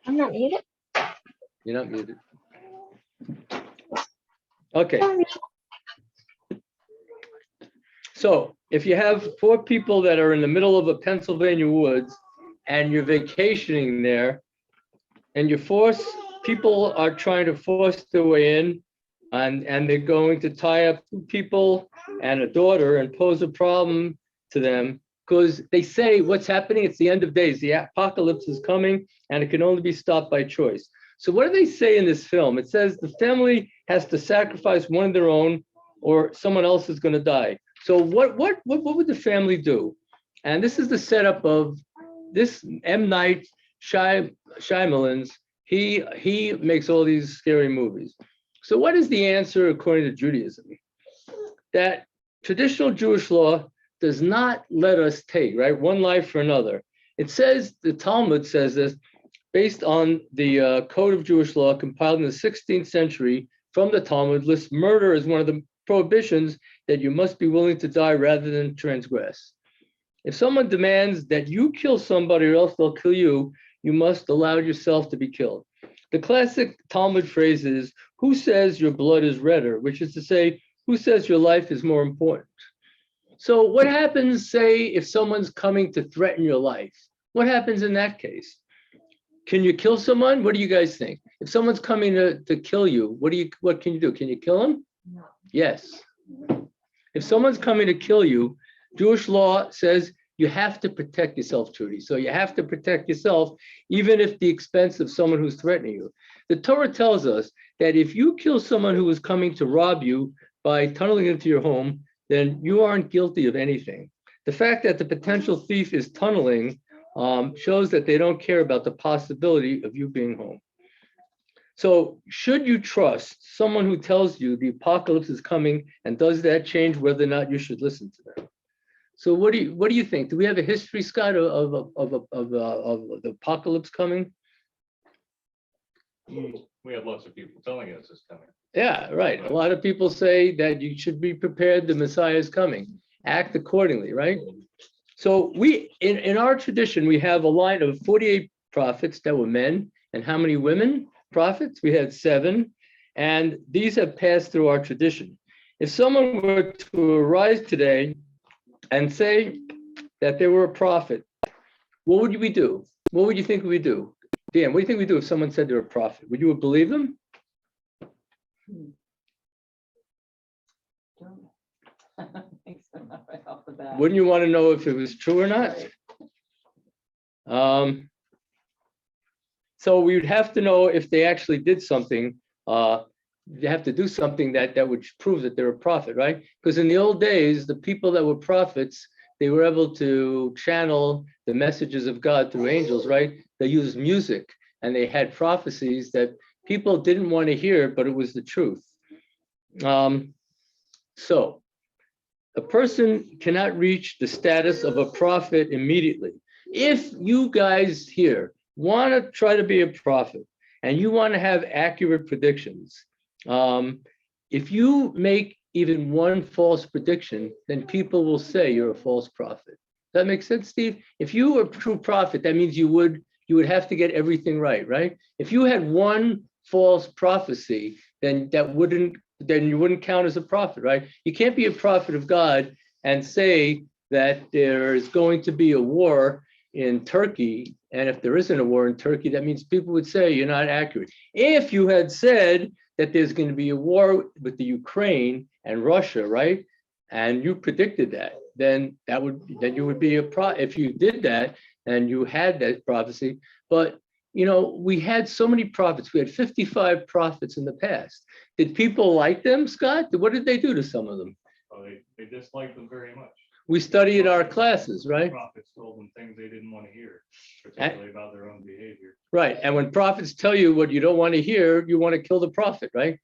I'm not muted. You're not muted. Okay. Sorry. So if you have 4 people that are in the middle of a Pennsylvania woods and you're vacationing there and people are trying to force their way in and they're going to tie up 2 people and a daughter and pose a problem to them because they say what's happening, it's the end of days, the apocalypse is coming and it can only be stopped by choice. So what do they say in this film? It says the family has to sacrifice one of their own or someone else is going to die. So what would the family do? And this is the setup of this M. Night Shyamalan's. He makes all these scary movies. So what is the answer according to Judaism? That traditional Jewish law does not let us take, right, one life for another. It says, the Talmud says this, based on the Code of Jewish Law compiled in the 16th century from the Talmud, lists murder as one of the prohibitions that you must be willing to die rather than transgress. If someone demands that you kill somebody or else they'll kill you, you must allow yourself to be killed. The classic Talmud phrase is, who says your blood is redder? Which is to say, who says your life is more important? So what happens, say, if someone's coming to threaten your life? What happens in that case? Can you kill someone? What do you guys think? If someone's coming to kill you, what can you do? Can you kill him? No. Yes. If someone's coming to kill you, Jewish law says you have to protect yourself, Trudy. So you have to protect yourself, even if the expense of someone who's threatening you. The Torah tells us that if you kill someone who is coming to rob you by tunneling into your home, then you aren't guilty of anything. The fact that the potential thief is tunneling shows that they don't care about the possibility of you being home. So should you trust someone who tells you the apocalypse is coming, and does that change whether or not you should listen to them? So what do you think? Do we have a history, Scott, of the apocalypse coming? We have lots of people telling us it's coming. Yeah, right. A lot of people say that you should be prepared, the Messiah is coming. Act accordingly, right? So we, in our tradition, we have a line of 48 prophets that were men, and how many women prophets? We had 7, and these have passed through our tradition. If someone were to arise today and say that they were a prophet, what would we do? What would you think we would do? Dan, what do you think we do if someone said they're a prophet? Would you believe them? I think so, not right off the bat. Wouldn't you want to know if it was true or not? So we would have to know if they actually did something. You have to do something that would prove that they're a prophet, right? Because in the old days, the people that were prophets, they were able to channel the messages of God through angels, right? They used music and they had prophecies that people didn't want to hear, but it was the truth. So a person cannot reach the status of a prophet immediately. If you guys here want to try to be a prophet and you want to have accurate predictions, if you make even one false prediction, then people will say you're a false prophet. Does that make sense, Steve? If you were a true prophet, that means you would have to get everything right, right? If you had one false prophecy, then you wouldn't count as a prophet, right? You can't be a prophet of God and say that there is going to be a war in Turkey, and if there isn't a war in Turkey, that means people would say you're not accurate. If you had said that there's going to be a war with the Ukraine and Russia, right? And you predicted that, then you would be a prophet. If you did that and you had that prophecy. But you know, we had so many prophets. We had 55 prophets in the past. Did people like them, Scott? What did they do to some of them? Oh, they dislike them very much. we study in our classes, right? Prophets told them things they didn't want to hear, particularly about their own behavior. Right. And when prophets tell you what you don't want to hear, you want to kill the prophet, right?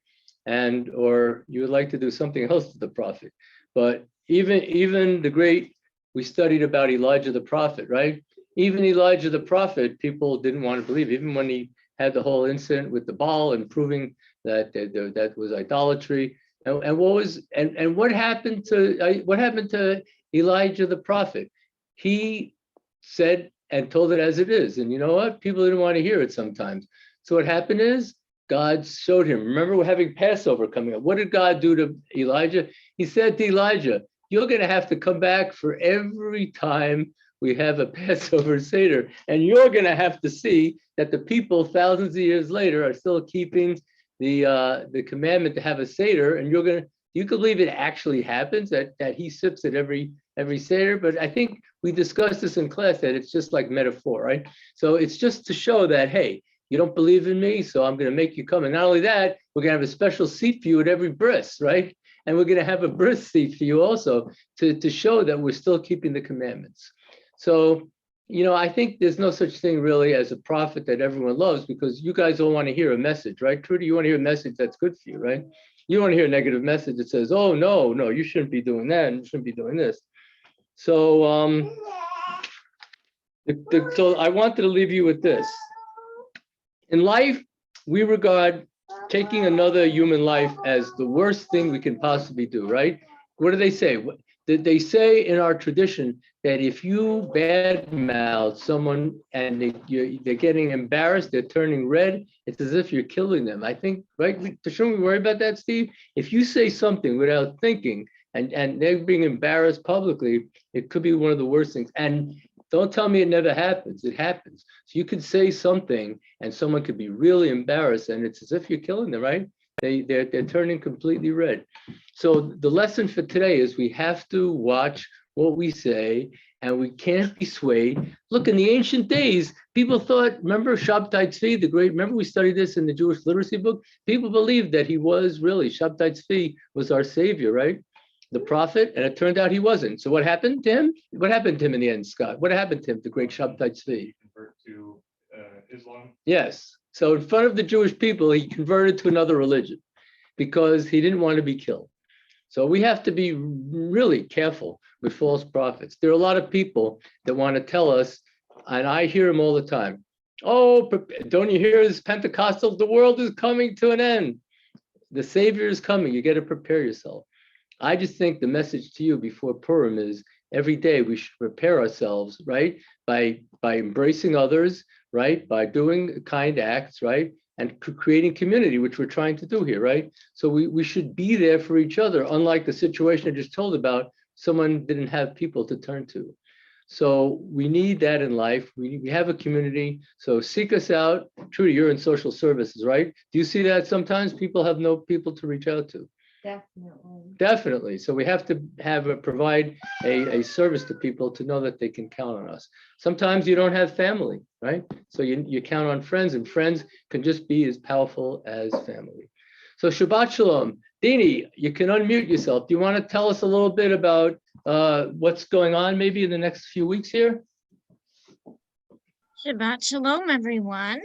And or you would like to do something else to the prophet. But even the great, we studied about Elijah the prophet, right? Even Elijah the prophet, people didn't want to believe, even when he had the whole incident with the Baal and proving that that was idolatry. And what happened to Elijah the prophet? He said and told it as it is. And you know what? People didn't want to hear it sometimes. So what happened is God showed him. Remember, we're having Passover coming up. What did God do to Elijah? He said to Elijah, you're going to have to come back for every time we have a Passover Seder. And you're going to have to see that the people thousands of years later are still keeping the commandment to have a Seder. And you can believe it actually happens, that he sips at every Seder. But I think we discussed this in class, that it's just like metaphor, right? So it's just to show that, hey, you don't believe in me, so I'm going to make you come. And not only that, we're going to have a special seat for you at every bris, right? And we're going to have a bris seat for you also to show that we're still keeping the commandments. So, you know, I think there's no such thing really as a prophet that everyone loves, because you guys all want to hear a message, right? Trudy, you want to hear a message that's good for you, right? You want to hear a negative message that says, oh, no, you shouldn't be doing that, and you shouldn't be doing this. So, so I wanted to leave you with this. In life, we regard taking another human life as the worst thing we can possibly do, right? What do they say? They say in our tradition that if you badmouth someone and they're getting embarrassed, they're turning red, it's as if you're killing them. I think, right? Shouldn't we worry about that, Steve? If you say something without thinking and they're being embarrassed publicly, it could be one of the worst things. And don't tell me it never happens. It happens. So you could say something and someone could be really embarrassed, and it's as if you're killing them, right? They're turning completely red. So the lesson for today is we have to watch what we say, and we can't be swayed. Look, in the ancient days, people thought, remember Shabtai Tzvi, the great, remember we studied this in the Jewish literacy book? People believed that he was really, Shabtai Tzvi was our savior, right? The prophet, and it turned out he wasn't. So what happened to him? What happened to him in the end, Scott? What happened to him, the great Shabtai Tzvi? Convert to Islam. Yes. So in front of the Jewish people, he converted to another religion because he didn't want to be killed. So we have to be really careful with false prophets. There are a lot of people that want to tell us, and I hear them all the time, oh, don't you hear this, Pentecostals? The world is coming to an end. The Savior is coming. You got to prepare yourself. I just think the message to you before Purim is every day we should prepare ourselves, right? By embracing others, right? By doing kind acts, right? And creating community, which we're trying to do here, right? So we should be there for each other, unlike the situation I just told about, someone didn't have people to turn to. So we need that in life. We have a community, so seek us out. Trudy, you're in social services, right? Do you see that sometimes people have no people to reach out to? Definitely. So we have to provide a service to people to know that they can count on us. Sometimes you don't have family, right? So you count on friends, and friends can just be as powerful as family. So Shabbat Shalom. Dini, you can unmute yourself. Do you want to tell us a little bit about what's going on maybe in the next few weeks here? Shabbat Shalom, everyone.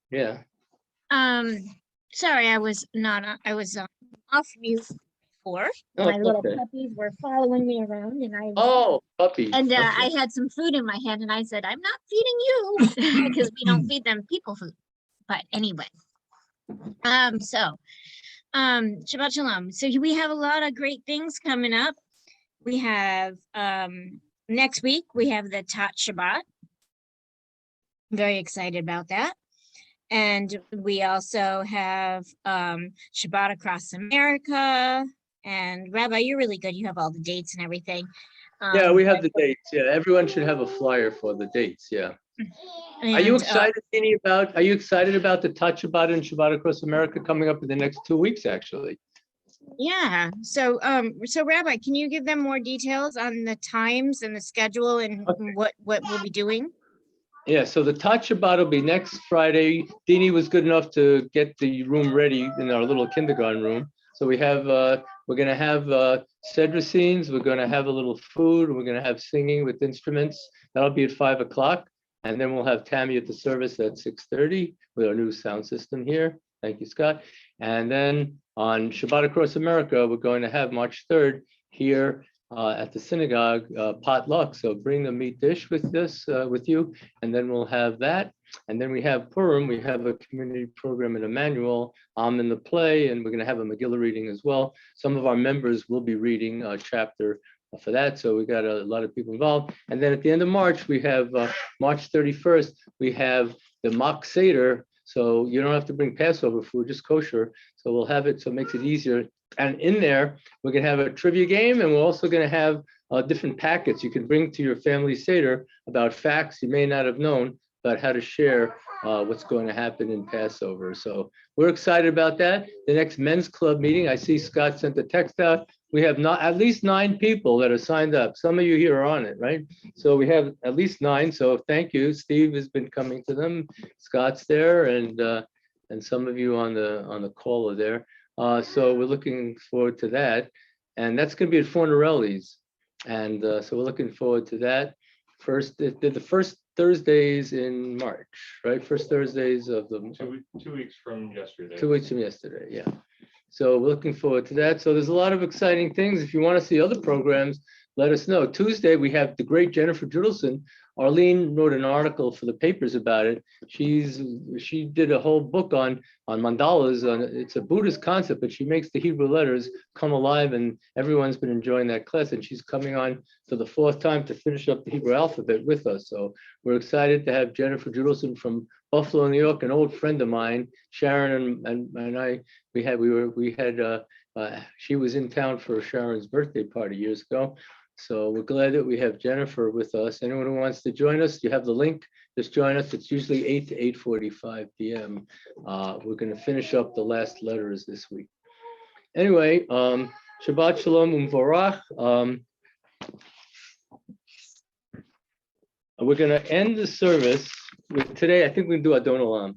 Yeah. Sorry, I was off mute before. Oh, My little okay. puppies were following me around, and Puppy. Okay. I had some food in my hand, and I said, "I'm not feeding you," because we don't feed them people food. But anyway, Shabbat Shalom. So we have a lot of great things coming up. We have next week we have the Tot Shabbat. Very excited about that. And we also have Shabbat across America. And Rabbi, you're really good. You have all the dates and everything. Yeah, we have the dates. Yeah, everyone should have a flyer for the dates. Yeah. Are you excited, Dini, Are you excited about the Tot Shabbat and Shabbat across America coming up in the next 2 weeks? Actually. Yeah. So Rabbi, can you give them more details on the times and the schedule and what we'll be doing? Yeah, so the Tot Shabbat will be next Friday. Dini was good enough to get the room ready in our little kindergarten room. So we have, we're gonna have Cedra scenes, we're gonna have a little food, we're gonna have singing with instruments. That'll be at 5 o'clock. And then we'll have Tammy at the service at 6:30 with our new sound system here. Thank you, Scott. And then on Shabbat Across America, we're going to have March 3rd here at the synagogue potluck. So bring the meat dish with this with you, and then we'll have that. And then we have Purim. We have a community program in Emmanuel. I'm in the play, and we're going to have a Megillah reading as well. Some of our members will be reading a chapter for that. So we got a lot of people involved. And then at the end of March, we have March 31st, we have the Mock Seder. So you don't have to bring Passover food, just kosher. So we'll have it, so it makes it easier. And in there, we're gonna have a trivia game, and we're also gonna have different packets you can bring to your family Seder about facts you may not have known about how to share what's going to happen in Passover. So we're excited about that. The next men's club meeting, I see Scott sent a text out. We have not at least 9 people that are signed up. Some of you here are on it, right? So we have at least 9. So thank you. Steve has been coming to them. Scott's there, and some of you on the call are there. So we're looking forward to that, and that's going to be at Fornarelli's, and so we're looking forward to that. The first Thursdays in March, right? First Thursdays of the 2 weeks from yesterday. 2 weeks from yesterday, yeah. So we're looking forward to that. So there's a lot of exciting things. If you want to see other programs, let us know. Tuesday, we have the great Jennifer Judelson. Arlene wrote an article for the papers about it. She did a whole book on mandalas. It's a Buddhist concept, but she makes the Hebrew letters come alive, and everyone's been enjoying that class. And she's coming on for the 4th time to finish up the Hebrew alphabet with us. So we're excited to have Jennifer Judelson from Buffalo, New York, an old friend of mine. Sharon and I, she was in town for Sharon's birthday party years ago. So we're glad that we have Jennifer with us. Anyone who wants to join us, you have the link. Just join us. It's usually 8 to 8:45 p.m. We're going to finish up the last letters this week. Anyway, Shabbat Shalom Umvorach. We're going to end the service with today. I think we can do Adon Olam.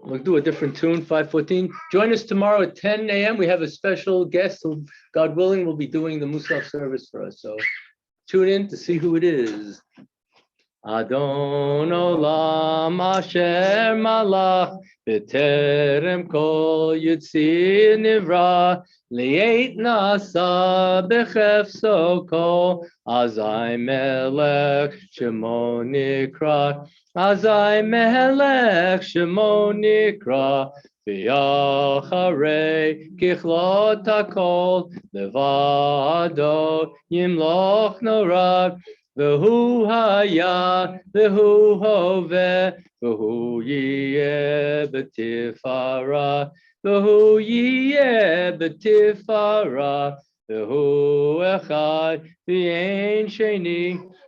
We'll do a different tune, 5:14. Join us tomorrow at 10 a.m. We have a special guest who, God willing, will be doing the Musaf service for us. So tune in to see who it is. Adon Olam Asher Malach B'terem Kol Yitzir Nivra Li'et Nasa B'chefso Kol Azai Melech Shemo Nikra Azai Melech Shemo Nikra V'yacharei Kichlot HaKol Levado Yimloch Norav V'hu haya, v'hu hoveh, v'hu yiyeh b'tifara, v'hu yiyeh b'tifara, v'hu echad v'yein sheni,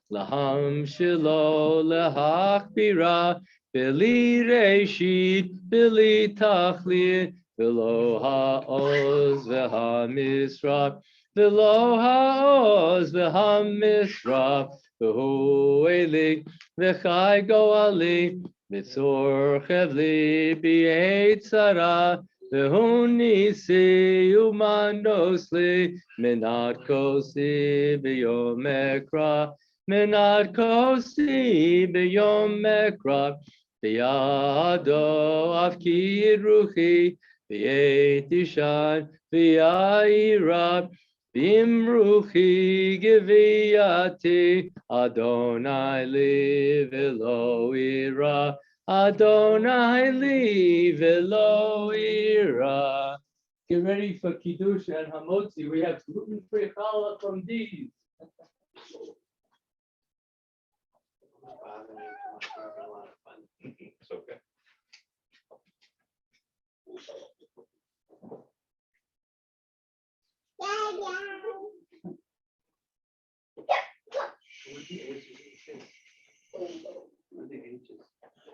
laham shelo lehachbira, b'li reshit, b'li tachlit, v'lo ha'oz v'ha'misraf, V'lo ha'oz v'ha'misraf, v'hu eli v'chai go'ali, v'tzor chevli b'yeit tzara, v'hu nisi u'manosli, minat kosi b'yom ekra, minat kosi b'yom ekra, v'yado afkid ruchi, v'yeit ishan v'ya'ira, Bimruchi giviyati, Adonai li v'lo ira, Adonai li v'lo ira. Get ready for Kiddush and Hamotzi. We have gluten-free challah from these. It's okay.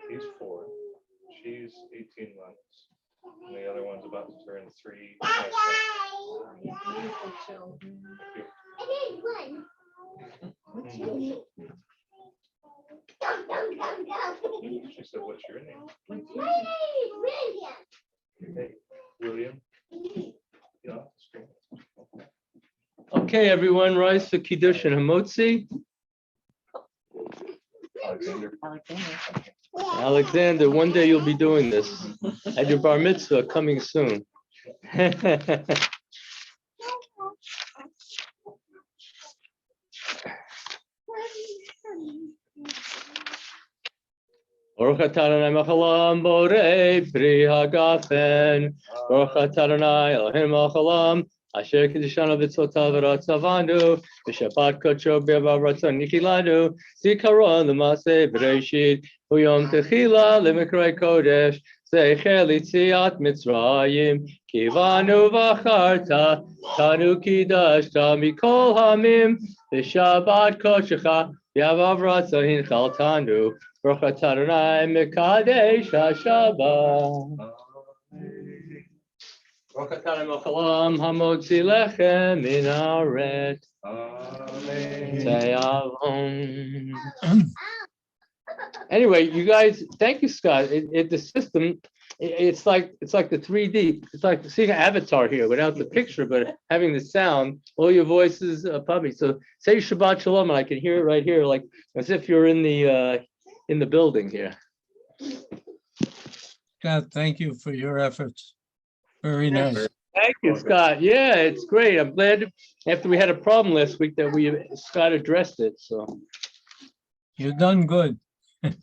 He's 4. She's 18 months. And the other one's about to turn 3. She said, "What's your name?" William. Yeah. Okay, everyone, rise for Kiddush and Hamotzi. Alexander. Alexander, one day you'll be doing this at your bar mitzvah coming soon. Baruch atah Adonai Machalam borei pri hagafen. Baruch atah Adonai Elohim Machalam asher kiddushanu v'tzotav v'ratzavanu v'shabbat kodsho b'yavav ratzon nikilanu zikaron l'maseh b'reishit huyom techila l'mikrei kodesh zecher l'tziat Mitzrayim kivanu v'acharta tanu kidashta mikol hamim v'shabbat kodshecha b'yavav ratzon hinchaltanu Baruch atah Adonai mekadesh haShabbat. Baruch atah Adonai Machalam hamotzi lechem min haaretz. Shalom. Anyway, you guys, thank you, Scott. The system, it's like the 3D. It's like seeing an avatar here without the picture, but having the sound. All your voices public. So say Shabbat Shalom, and I can hear it right here, like as if you're in the building here. Scott, thank you for your efforts. Very nice. Thank you, Scott. Yeah, it's great. I'm glad after we had a problem last week that Scott addressed it. So You've done good. Shabbat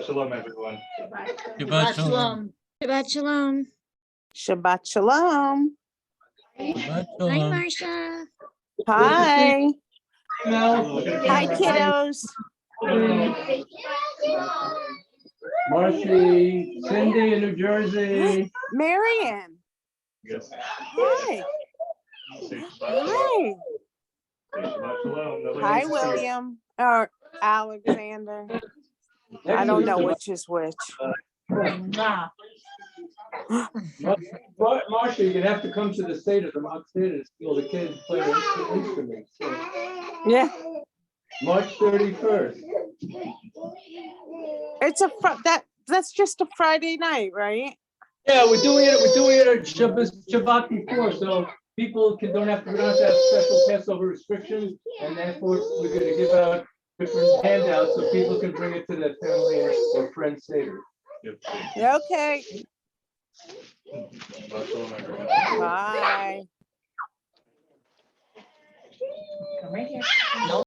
Shalom, everyone. Shabbat shalom. Shabbat shalom. Shabbat shalom. Shabbat Hi, shalom. Marcia. Hi. Mel, Hi, kiddos. Marcy, Cindy in New Jersey. Marion. Yes. Hi. Hi. Shabbat Shalom. Nobody Hi, needs to see it. William. Or Alexander. I don't know which is which. Marcia, you're gonna have to come to the Seder, the Mock Seder, to see all the kids play the instruments. So, Yeah. March 31st. It's that's just a Friday night, right? Yeah, we're doing it at Shabbat before, so people we don't have to have special Passover restrictions, and therefore we're gonna give out different handouts so people can bring it to their family or friends Seder. Okay. Shabbat Shalom, everyone. Bye. Come right here.